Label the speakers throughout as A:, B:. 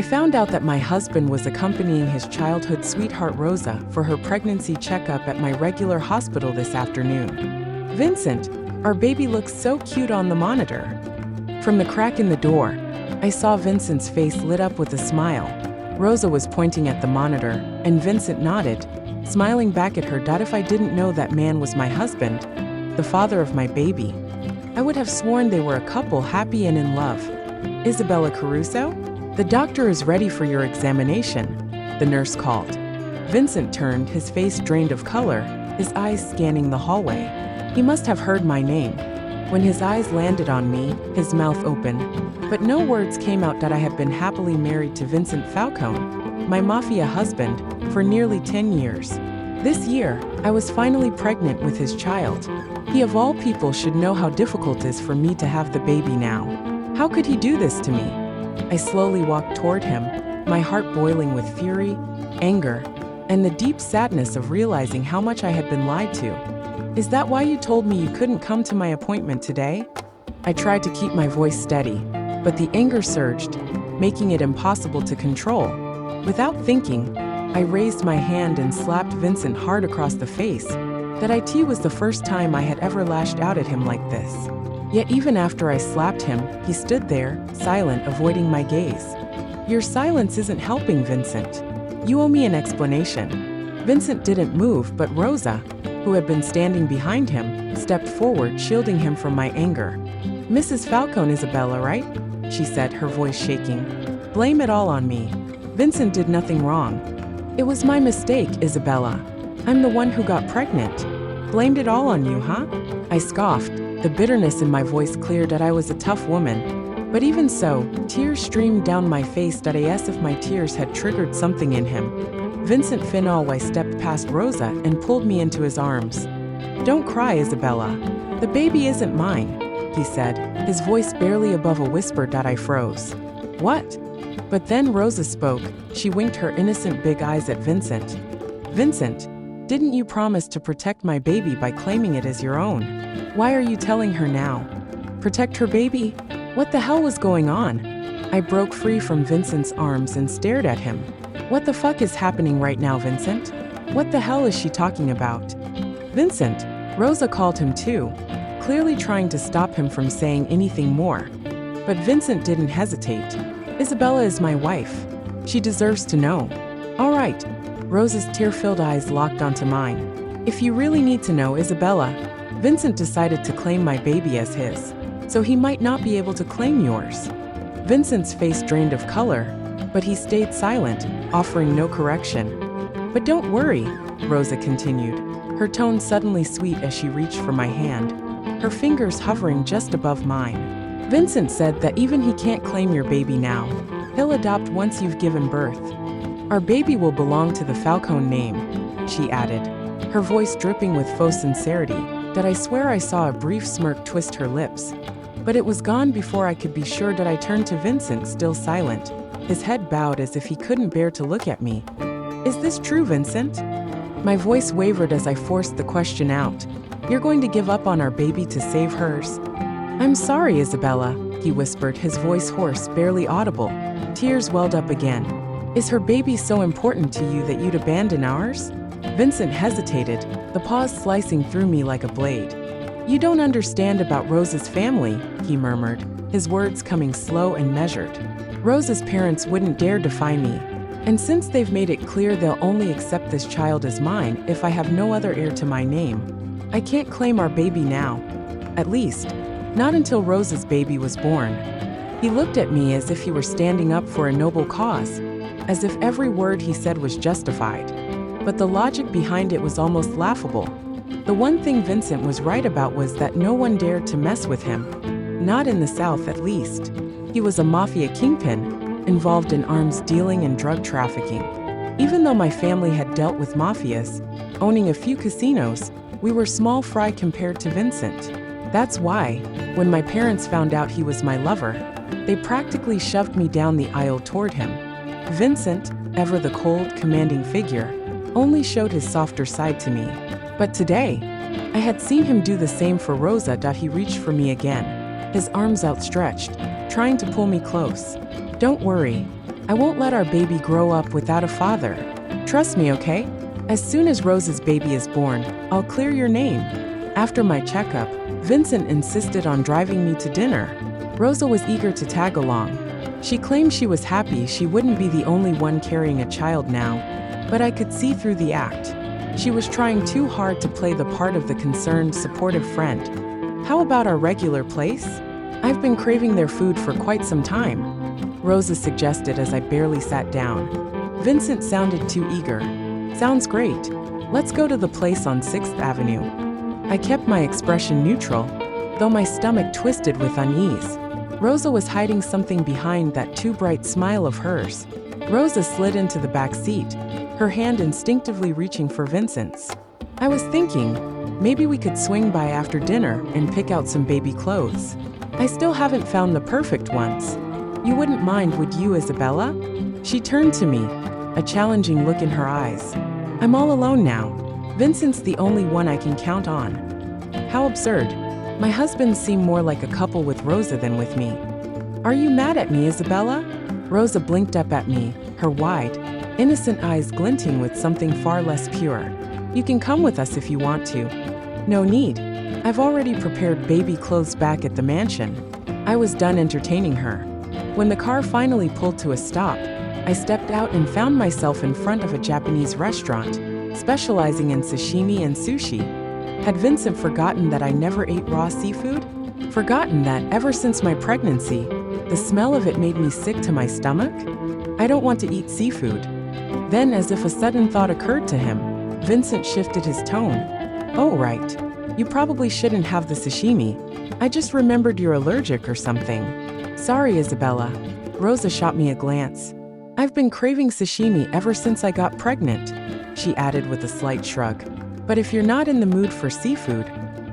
A: I found out that my husband was accompanying his childhood sweetheart Rosa for her pregnancy checkup at my regular hospital this afternoon. Vincent, our baby looks so cute on the monitor. From the crack in the door, I saw Vincent's face lit up with a smile. Rosa was pointing at the monitor, and Vincent nodded, smiling back at her. If I didn't know that man was my husband, the father of my baby, I would have sworn they were a couple happy and in love. Isabella Caruso? The doctor is ready for your examination, the nurse called. Vincent turned, his face drained of color, his eyes scanning the hallway. He must have heard my name. When his eyes landed on me, his mouth opened, but no words came out. I had been happily married to Vincent Falcone, my mafia husband, for nearly 10 years. This year, I was finally pregnant with his child. He of all people should know how difficult it is for me to have the baby now. How could he do this to me? I slowly walked toward him, my heart boiling with fury, anger, and the deep sadness of realizing how much I had been lied to. Is that why you told me you couldn't come to my appointment today? I tried to keep my voice steady, but the anger surged, making it impossible to control. Without thinking, I raised my hand and slapped Vincent hard across the face. That it was the first time I had ever lashed out at him like this. Yet even after I slapped him, he stood there, silent, avoiding my gaze. Your silence isn't helping, Vincent. You owe me an explanation. Vincent didn't move, but Rosa, who had been standing behind him, stepped forward, shielding him from my anger. Mrs. Falcone, Isabella, right? She said, her voice shaking. Blame it all on me. Vincent did nothing wrong. It was my mistake, Isabella. I'm the one who got pregnant. Blamed it all on you, huh? I scoffed, the bitterness in my voice clear. That I was a tough woman. But even so, tears streamed down my face. As if my tears had triggered something in him. Vincent Finalway stepped past Rosa and pulled me into his arms. Don't cry, Isabella. The baby isn't mine, he said, his voice barely above a whisper. I froze. What? But then Rosa spoke. She winked her innocent big eyes at Vincent. Vincent, didn't you promise to protect my baby by claiming it as your own? Why are you telling her now? Protect her baby? What the hell was going on? I broke free from Vincent's arms and stared at him. What the fuck is happening right now, Vincent? What the hell is she talking about? Vincent, Rosa called him too, clearly trying to stop him from saying anything more. But Vincent didn't hesitate. Isabella is my wife. She deserves to know. All right. Rosa's tear-filled eyes locked onto mine. If you really need to know, Isabella, Vincent decided to claim my baby as his, so he might not be able to claim yours. Vincent's face drained of color, but he stayed silent, offering no correction. But don't worry, Rosa continued, her tone suddenly sweet as she reached for my hand, her fingers hovering just above mine. Vincent said that even he can't claim your baby now. He'll adopt once you've given birth. Our baby will belong to the Falcone name, she added, her voice dripping with faux sincerity. That I swear I saw a brief smirk twist her lips. But it was gone before I could be sure. That I turned to Vincent, still silent, his head bowed as if he couldn't bear to look at me. Is this true, Vincent? My voice wavered as I forced the question out. You're going to give up on our baby to save hers? I'm sorry, Isabella, he whispered, his voice hoarse, barely audible. Tears welled up again. Is her baby so important to you that you'd abandon ours? Vincent hesitated, the pause slicing through me like a blade. You don't understand about Rosa's family, he murmured, his words coming slow and measured. Rosa's parents wouldn't dare defy me. And since they've made it clear they'll only accept this child as mine if I have no other heir to my name, I can't claim our baby now. At least, not until Rosa's baby was born. He looked at me as if he were standing up for a noble cause, as if every word he said was justified. But the logic behind it was almost laughable. The one thing Vincent was right about was that no one dared to mess with him. Not in the South, at least. He was a mafia kingpin, involved in arms dealing and drug trafficking. Even though my family had dealt with mafias, owning a few casinos, we were small fry compared to Vincent. That's why, when my parents found out he was my lover, they practically shoved me down the aisle toward him. Vincent, ever the cold, commanding figure, only showed his softer side to me. But today, I had seen him do the same for Rosa. He reached for me again, his arms outstretched, trying to pull me close. Don't worry, I won't let our baby grow up without a father. Trust me, okay? As soon as Rosa's baby is born, I'll clear your name." After my checkup, Vincent insisted on driving me to dinner. Rosa was eager to tag along. She claimed she was happy she wouldn't be the only one carrying a child now, but I could see through the act. She was trying too hard to play the part of the concerned, supportive friend. "How about our regular place? I've been craving their food for quite some time," Rosa suggested as I barely sat down. Vincent sounded too eager. "Sounds great. Let's go to the place on 6th Avenue. I kept my expression neutral, though my stomach twisted with unease. Rosa was hiding something behind that too bright smile of hers. Rosa slid into the back seat, her hand instinctively reaching for Vincent's. I was thinking, maybe we could swing by after dinner and pick out some baby clothes. I still haven't found the perfect ones. You wouldn't mind, would you, Isabella?" She turned to me, a challenging look in her eyes. "I'm all alone now. Vincent's the only one I can count on." How absurd. My husbands seem more like a couple with Rosa than with me. "Are you mad at me, Isabella?" Rosa blinked up at me, her wide, innocent eyes glinting with something far less pure. "You can come with us if you want to." "No need. I've already prepared baby clothes back at the mansion." I was done entertaining her. When the car finally pulled to a stop, I stepped out and found myself in front of a Japanese restaurant, specializing in sashimi and sushi. Had Vincent forgotten that I never ate raw seafood? Forgotten that, ever since my pregnancy, the smell of it made me sick to my stomach? I don't want to eat seafood. Then, as if a sudden thought occurred to him, Vincent shifted his tone. "Oh, right. You probably shouldn't have the sashimi. I just remembered you're allergic or something." "Sorry, Isabella." Rosa shot me a glance. "I've been craving sashimi ever since I got pregnant," she added with a slight shrug. "But if you're not in the mood for seafood,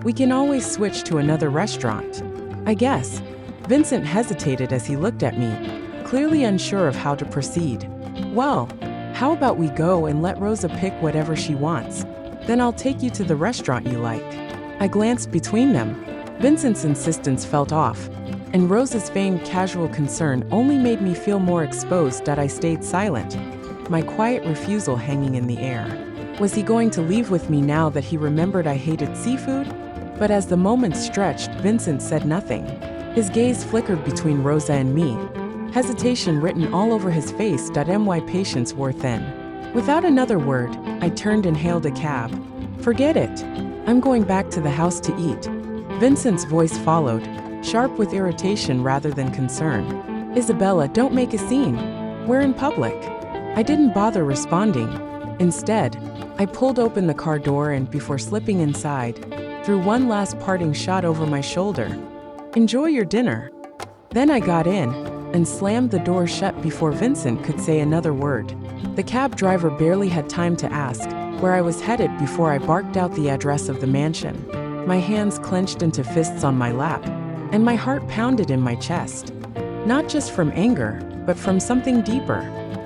A: we can always switch to another restaurant, I guess." Vincent hesitated as he looked at me, clearly unsure of how to proceed. "Well, how about we go and let Rosa pick whatever she wants? Then I'll take you to the restaurant you like." I glanced between them. Vincent's insistence felt off, and Rosa's feigned casual concern only made me feel more exposed that I stayed silent, my quiet refusal hanging in the air. Was he going to leave with me now that he remembered I hated seafood? But as the moments stretched, Vincent said nothing. His gaze flickered between Rosa and me, hesitation written all over his face. My patience wore thin. Without another word, I turned and hailed a cab. "Forget it. I'm going back to the house to eat." Vincent's voice followed, sharp with irritation rather than concern. "Isabella, don't make a scene. We're in public." I didn't bother responding. Instead, I pulled open the car door and, before slipping inside, threw one last parting shot over my shoulder. "Enjoy your dinner." Then I got in and slammed the door shut before Vincent could say another word. The cab driver barely had time to ask where I was headed before I barked out the address of the mansion. My hands clenched into fists on my lap, and my heart pounded in my chest. Not just from anger, but from something deeper,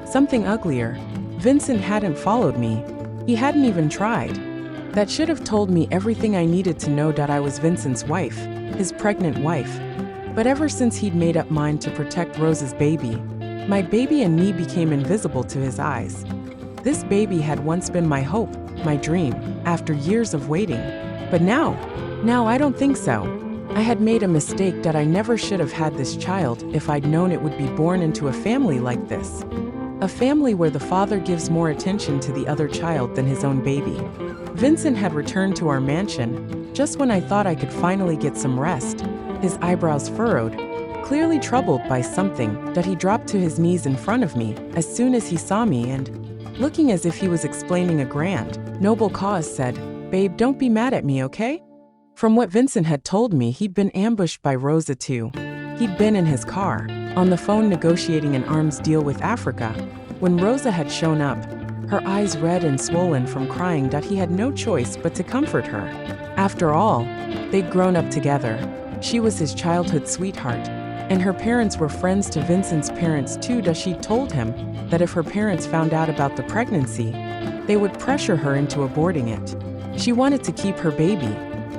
A: something uglier. Vincent hadn't followed me. He hadn't even tried. That should have told me everything I needed to know, that I was Vincent's wife, his pregnant wife. But ever since he'd made up mind to protect Rosa's baby, my baby and me became invisible to his eyes. This baby had once been my hope, my dream, after years of waiting. But now I don't think so. I had made a mistake, that I never should have had this child if I'd known it would be born into a family like this. A family where the father gives more attention to the other child than his own baby. Vincent had returned to our mansion just when I thought I could finally get some rest. His eyebrows furrowed, clearly troubled by something, that he dropped to his knees in front of me as soon as he saw me and, looking as if he was explaining a grand, noble cause, said, "Babe, don't be mad at me, okay?" From what Vincent had told me, he'd been ambushed by Rosa too. He'd been in his car, on the phone negotiating an arms deal with Africa, when Rosa had shown up, her eyes red and swollen from crying, that he had no choice but to comfort her. After all, they'd grown up together. She was his childhood sweetheart, and her parents were friends to Vincent's parents too. She'd told him that if her parents found out about the pregnancy, they would pressure her into aborting it. She wanted to keep her baby.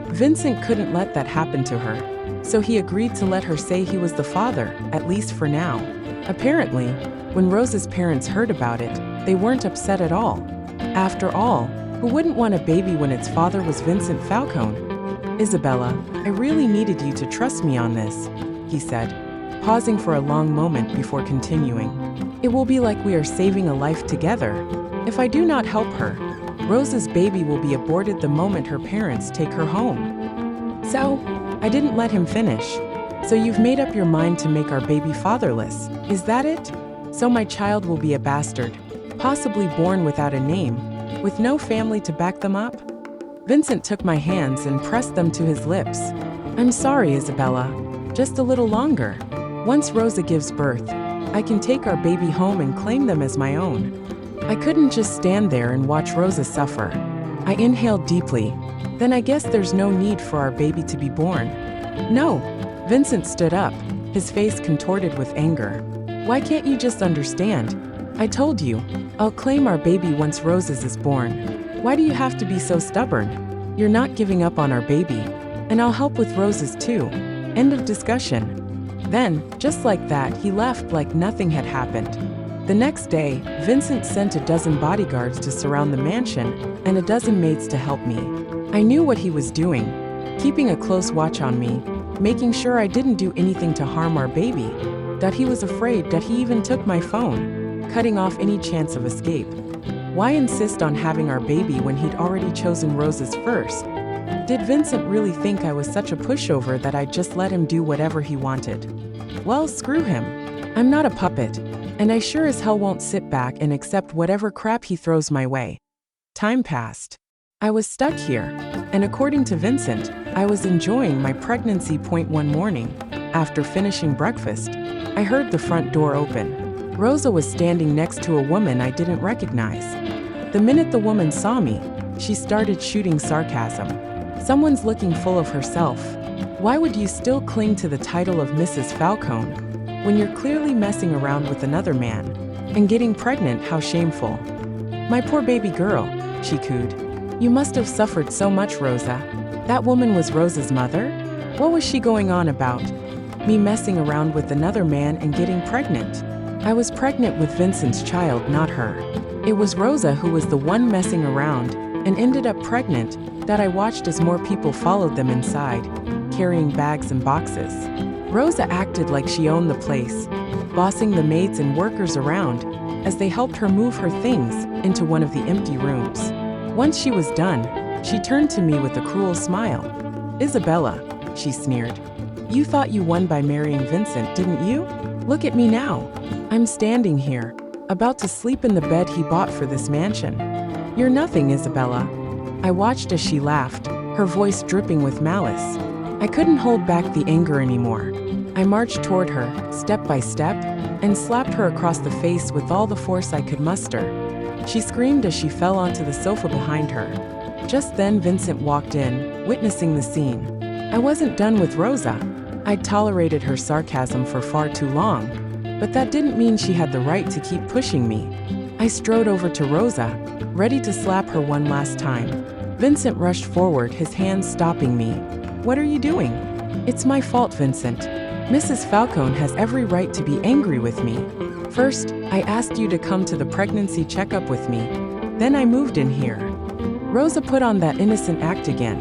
A: Vincent couldn't let that happen to her, so he agreed to let her say he was the father, at least for now. Apparently, When Rosa's parents heard about it, they weren't upset at all. After all, who wouldn't want a baby when its father was Vincent Falcone? "Isabella, I really needed you to trust me on this," he said, pausing for a long moment before continuing. "It will be like we are saving a life together. If I do not help her, Rosa's baby will be aborted the moment her parents take her home." So, I didn't let him finish. "So you've made up your mind to make our baby fatherless, is that it? So my child will be a bastard, possibly born without a name, with no family to back them up?" Vincent took my hands and pressed them to his lips. "I'm sorry, Isabella. Just a little longer. Once Rosa gives birth, I can take our baby home and claim them as my own." I couldn't just stand there and watch Rosa suffer. I inhaled deeply. "Then I guess there's no need for our baby to be born." "No." Vincent stood up, his face contorted with anger. "Why can't you just understand? I told you, I'll claim our baby once Rosa's is born. Why do you have to be so stubborn? You're not giving up on our baby. And I'll help with Rosa's too. End of discussion." Then, just like that, he left like nothing had happened. The next day, Vincent sent a dozen bodyguards to surround the mansion and a dozen maids to help me. I knew what he was doing, keeping a close watch on me, making sure I didn't do anything to harm our baby, that he was afraid that he even took my phone, cutting off any chance of escape. Why insist on having our baby when he'd already chosen Rosa's first? Did Vincent really think I was such a pushover that I'd just let him do whatever he wanted? Well, screw him. I'm not a puppet, and I sure as hell won't sit back and accept whatever crap he throws my way. Time passed. I was stuck here, and according to Vincent, I was enjoying my pregnancy. One morning, after finishing breakfast, I heard the front door open. Rosa was standing next to a woman I didn't recognize. The minute the woman saw me, she started shooting sarcasm. "Someone's looking full of herself. Why would you still cling to the title of Mrs. Falcone when you're clearly messing around with another man? And getting pregnant, how shameful. My poor baby girl," she cooed. "You must have suffered so much, Rosa. That woman was Rosa's mother? What was she going on about? Me messing around with another man and getting pregnant? I was pregnant with Vincent's child, not her. It was Rosa who was the one messing around and ended up pregnant, that I watched as more people followed them inside, carrying bags and boxes. Rosa acted like she owned the place, bossing the maids and workers around as they helped her move her things into one of the empty rooms. Once she was done, she turned to me with a cruel smile. "Isabella," she sneered, "you thought you won by marrying Vincent, didn't you? Look at me now. I'm standing here, about to sleep in the bed he bought for this mansion. You're nothing, Isabella." I watched as she laughed, her voice dripping with malice. I couldn't hold back the anger anymore. I marched toward her, step by step, and slapped her across the face with all the force I could muster. She screamed as she fell onto the sofa behind her. Just then Vincent walked in, witnessing the scene. I wasn't done with Rosa. I'd tolerated her sarcasm for far too long, but that didn't mean she had the right to keep pushing me. I strode over to Rosa, ready to slap her one last time. Vincent rushed forward, his hands stopping me. "What are you doing?" "It's my fault, Vincent. Mrs. Falcone has every right to be angry with me. First, I asked you to come to the pregnancy checkup with me. Then I moved in here. Rosa put on that innocent act again.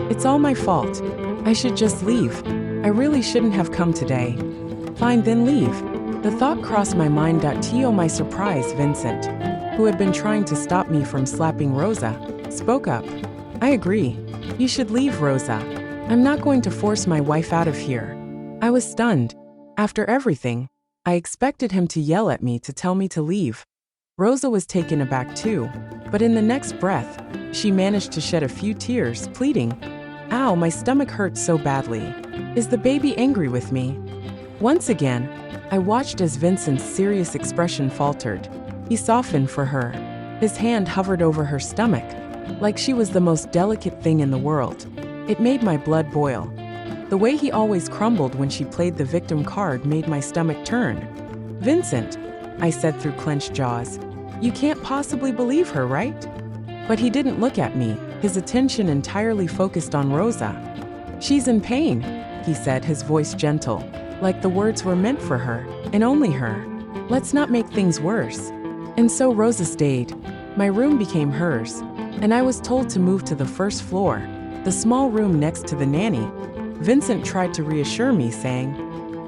A: It's all my fault. I should just leave. I really shouldn't have come today." "Fine, then leave." The thought crossed my mind. To my surprise, Vincent, who had been trying to stop me from slapping Rosa, spoke up. "I agree. You should leave, Rosa. I'm not going to force my wife out of here." I was stunned. After everything, I expected him to yell at me to tell me to leave. Rosa was taken aback too, but in the next breath, she managed to shed a few tears, pleading, "Ow, my stomach hurts so badly. Is the baby angry with me?" Once again, I watched as Vincent's serious expression faltered. He softened for her. His hand hovered over her stomach, like she was the most delicate thing in the world. It made my blood boil. The way he always crumbled when she played the victim card made my stomach turn. "Vincent," I said through clenched jaws, "you can't possibly believe her, right?" But he didn't look at me, his attention entirely focused on Rosa. "She's in pain," he said, his voice gentle, like the words were meant for her, and only her. Let's not make things worse. And so Rosa stayed. My room became hers, and I was told to move to the first floor, the small room next to the nanny. Vincent tried to reassure me, saying,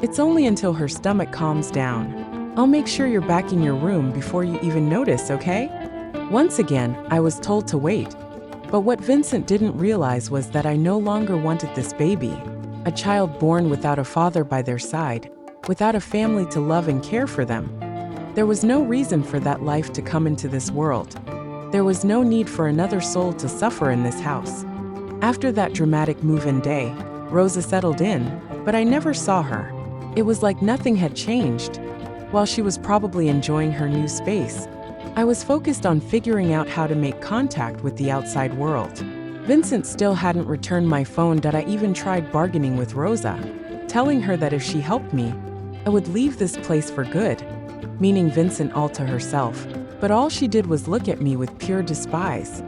A: "It's only until her stomach calms down. I'll make sure you're back in your room before you even notice, okay?" Once again, I was told to wait. But what Vincent didn't realize was that I no longer wanted this baby, a child born without a father by their side, without a family to love and care for them. There was no reason for that life to come into this world. There was no need for another soul to suffer in this house. After that dramatic move-in day, Rosa settled in, but I never saw her. It was like nothing had changed. While she was probably enjoying her new space, I was focused on figuring out how to make contact with the outside world. Vincent still hadn't returned my phone. I even tried bargaining with Rosa, telling her that if she helped me, I would leave this place for good, meaning Vincent all to herself. But all she did was look at me with pure despise.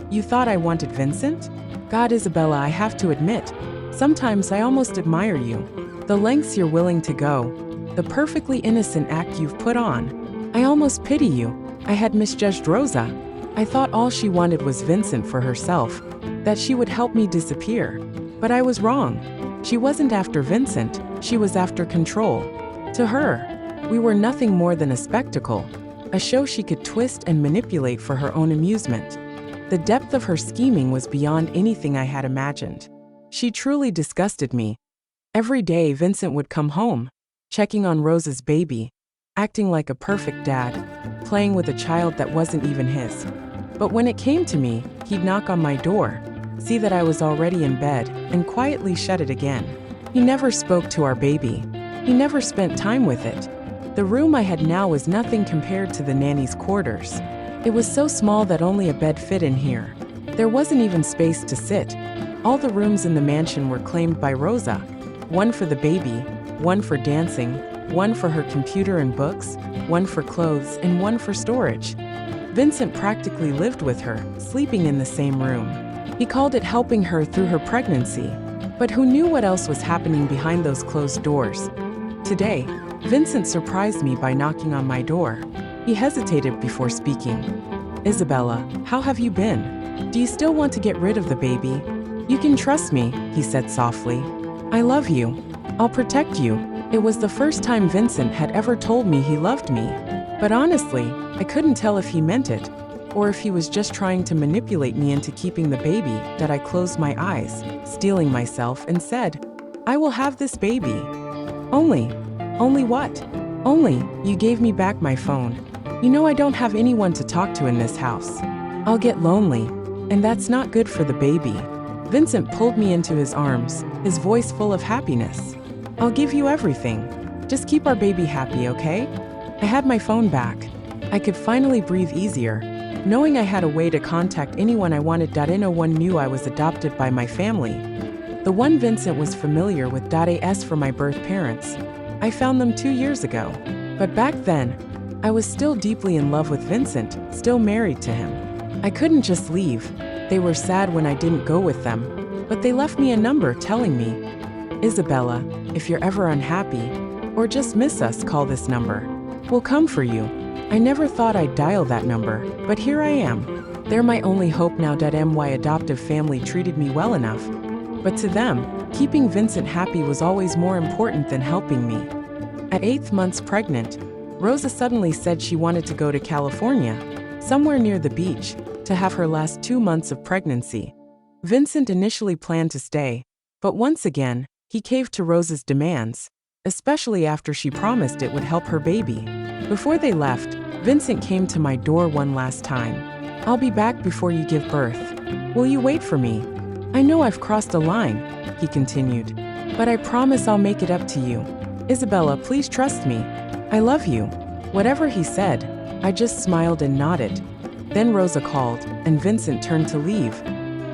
A: "You thought I wanted Vincent? God, Isabella, I have to admit, sometimes I almost admire you. The lengths you're willing to go, the perfectly innocent act you've put on. I almost pity you. I had misjudged Rosa. I thought all she wanted was Vincent for herself, that she would help me disappear. But I was wrong. She wasn't after Vincent, she was after control. To her, we were nothing more than a spectacle, a show she could twist and manipulate for her own amusement. The depth of her scheming was beyond anything I had imagined. She truly disgusted me. Every day Vincent would come home, checking on Rosa's baby, acting like a perfect dad, playing with a child that wasn't even his. But when it came to me, he'd knock on my door, see that I was already in bed, and quietly shut it again. He never spoke to our baby. He never spent time with it. The room I had now was nothing compared to the nanny's quarters. It was so small that only a bed fit in here. There wasn't even space to sit. All the rooms in the mansion were claimed by Rosa. One for the baby, one for dancing, one for her computer and books, one for clothes, and one for storage. Vincent practically lived with her, sleeping in the same room. He called it helping her through her pregnancy. But who knew what else was happening behind those closed doors? Today, Vincent surprised me by knocking on my door. He hesitated before speaking. "Isabella, how have you been? Do you still want to get rid of the baby? You can trust me," he said softly. "I love you. I'll protect you." It was the first time Vincent had ever told me he loved me. But honestly, I couldn't tell if he meant it, or if he was just trying to manipulate me into keeping the baby. That I closed my eyes, steeling myself, and said, "I will have this baby. Only what? Only, you gave me back my phone. You know I don't have anyone to talk to in this house. I'll get lonely, and that's not good for the baby." Vincent pulled me into his arms, his voice full of happiness. "I'll give you everything. Just keep our baby happy, okay?" I had my phone back. I could finally breathe easier, knowing I had a way to contact anyone I wanted. No one knew I was adopted by my family. The one Vincent was familiar with. As for my birth parents, I found them 2 years ago. But back then, I was still deeply in love with Vincent, still married to him. I couldn't just leave. They were sad when I didn't go with them, but they left me a number telling me, "Isabella, if you're ever unhappy, or just miss us, call this number. We'll come for you." I never thought I'd dial that number, but here I am. They're my only hope now. My adoptive family treated me well enough. But to them, keeping Vincent happy was always more important than helping me. At 8 months pregnant, Rosa suddenly said she wanted to go to California, somewhere near the beach, to have her last 2 months of pregnancy. Vincent initially planned to stay, but once again, he caved to Rosa's demands, especially after she promised it would help her baby. Before they left, Vincent came to my door one last time. "I'll be back before you give birth. Will you wait for me? I know I've crossed a line," he continued, "but I promise I'll make it up to you. Isabella, please trust me. I love you." Whatever he said, I just smiled and nodded. Then Rosa called, and Vincent turned to leave.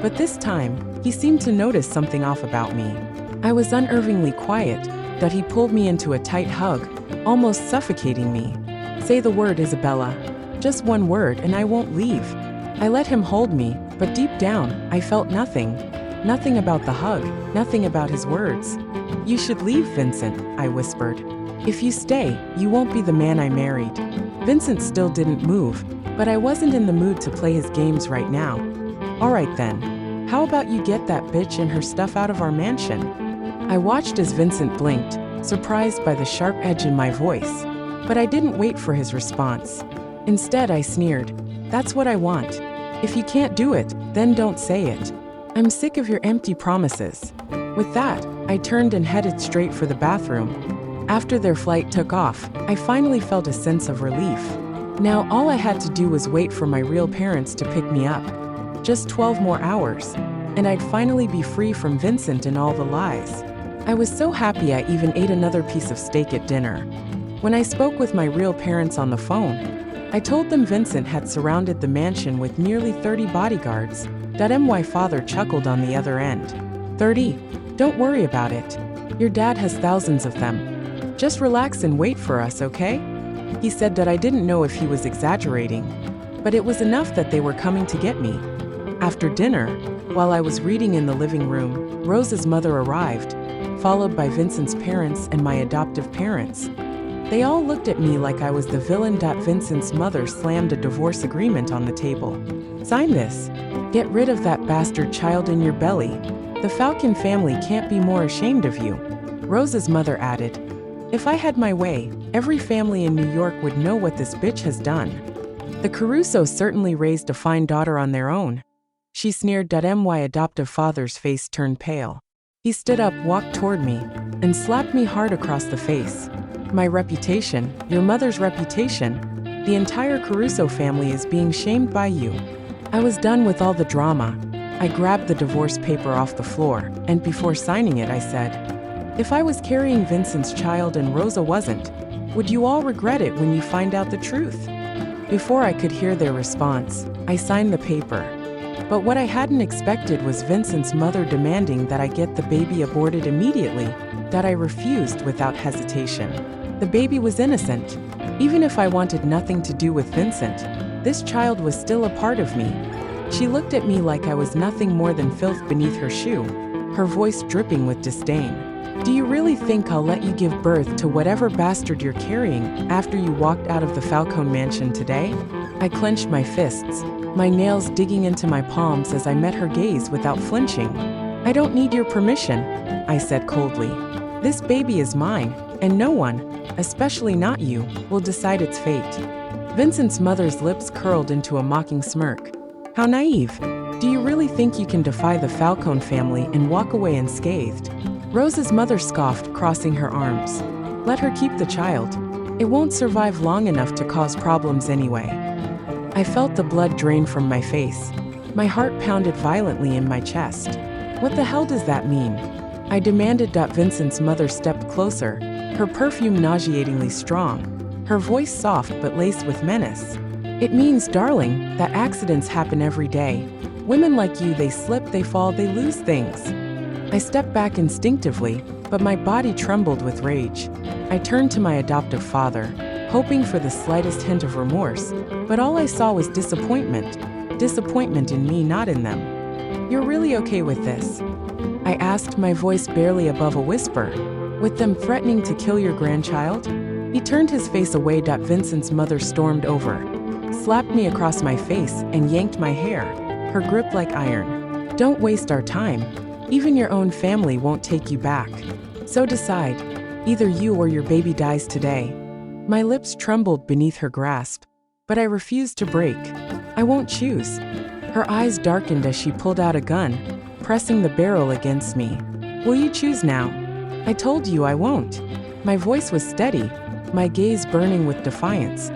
A: But this time, he seemed to notice something off about me. I was unnervingly quiet, that he pulled me into a tight hug, almost suffocating me. "Say the word, Isabella. Just one word and I won't leave." I let him hold me, but deep down, I felt nothing. Nothing about the hug, nothing about his words. "You should leave, Vincent," I whispered. If you stay, you won't be the man I married. Vincent still didn't move, but I wasn't in the mood to play his games right now. All right then. How about you get that bitch and her stuff out of our mansion? I watched as Vincent blinked, surprised by the sharp edge in my voice. But I didn't wait for his response. Instead, I sneered. That's what I want. If you can't do it, then don't say it. I'm sick of your empty promises. With that, I turned and headed straight for the bathroom. After their flight took off, I finally felt a sense of relief. Now all I had to do was wait for my real parents to pick me up. Just 12 more hours, and I'd finally be free from Vincent and all the lies. I was so happy I even ate another piece of steak at dinner. When I spoke with my real parents on the phone, I told them Vincent had surrounded the mansion with nearly 30 bodyguards. My father chuckled on the other end. 30? Don't worry about it. Your dad has thousands of them. Just relax and wait for us, okay? He said that I didn't know if he was exaggerating, but it was enough that they were coming to get me. After dinner, while I was reading in the living room, Rosa's mother arrived, followed by Vincent's parents and my adoptive parents. They all looked at me like I was the villain. Vincent's mother slammed a divorce agreement on the table. Sign this. Get rid of that bastard child in your belly. The Falcon family can't be more ashamed of you. Rosa's mother added, if I had my way, every family in New York would know what this bitch has done. The Carusos certainly raised a fine daughter on their own. She sneered. My adoptive father's face turned pale. He stood up, walked toward me, and slapped me hard across the face. My reputation, your mother's reputation, the entire Caruso family is being shamed by you. I was done with all the drama. I grabbed the divorce paper off the floor, and before signing it, I said, if I was carrying Vincent's child and Rosa wasn't, would you all regret it when you find out the truth? Before I could hear their response, I signed the paper. But what I hadn't expected was Vincent's mother demanding that I get the baby aborted immediately, that I refused without hesitation. The baby was innocent. Even if I wanted nothing to do with Vincent, this child was still a part of me. She looked at me like I was nothing more than filth beneath her shoe, her voice dripping with disdain. Do you really think I'll let you give birth to whatever bastard you're carrying after you walked out of the Falcone mansion today? I clenched my fists, my nails digging into my palms as I met her gaze without flinching. I don't need your permission, I said coldly. This baby is mine, and no one, especially not you, will decide its fate. Vincent's mother's lips curled into a mocking smirk. How naive. Do you really think you can defy the Falcone family and walk away unscathed? Rosa's mother scoffed, crossing her arms. Let her keep the child. It won't survive long enough to cause problems anyway. I felt the blood drain from my face. My heart pounded violently in my chest. What the hell does that mean? I demanded. Vincent's mother stepped closer, her perfume nauseatingly strong, her voice soft but laced with menace. It means, darling, that accidents happen every day. Women like you, they slip, they fall, they lose things. I stepped back instinctively, but my body trembled with rage. I turned to my adoptive father, hoping for the slightest hint of remorse, but all I saw was disappointment. Disappointment in me, not in them. You're really okay with this? I asked, my voice barely above a whisper. With them threatening to kill your grandchild? He turned his face away. Vincent's mother stormed over, slapped me across my face, and yanked my hair, her grip like iron. Don't waste our time. Even your own family won't take you back. So decide. Either you or your baby dies today. My lips trembled beneath her grasp, but I refused to break. I won't choose. Her eyes darkened as she pulled out a gun, pressing the barrel against me. Will you choose now? I told you I won't. My voice was steady, my gaze burning with defiance.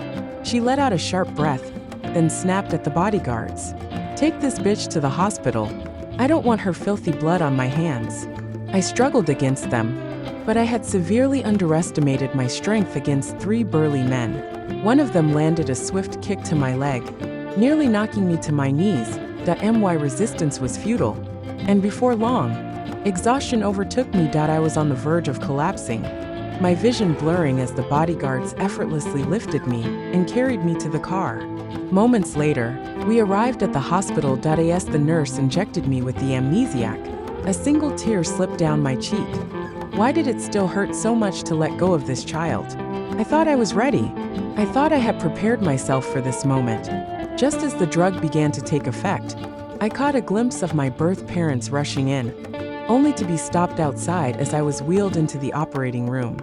A: She let out a sharp breath, then snapped at the bodyguards. Take this bitch to the hospital. I don't want her filthy blood on my hands. I struggled against them, but I had severely underestimated my strength against 3 burly men. One of them landed a swift kick to my leg, nearly knocking me to my knees. My resistance was futile, and before long, exhaustion overtook me. I was on the verge of collapsing, my vision blurring as the bodyguards effortlessly lifted me and carried me to the car. Moments later, we arrived at the hospital. The nurse injected me with the amnesiac. A single tear slipped down my cheek. Why did it still hurt so much to let go of this child? I thought I was ready. I thought I had prepared myself for this moment. Just as the drug began to take effect, I caught a glimpse of my birth parents rushing in, only to be stopped outside as I was wheeled into the operating room.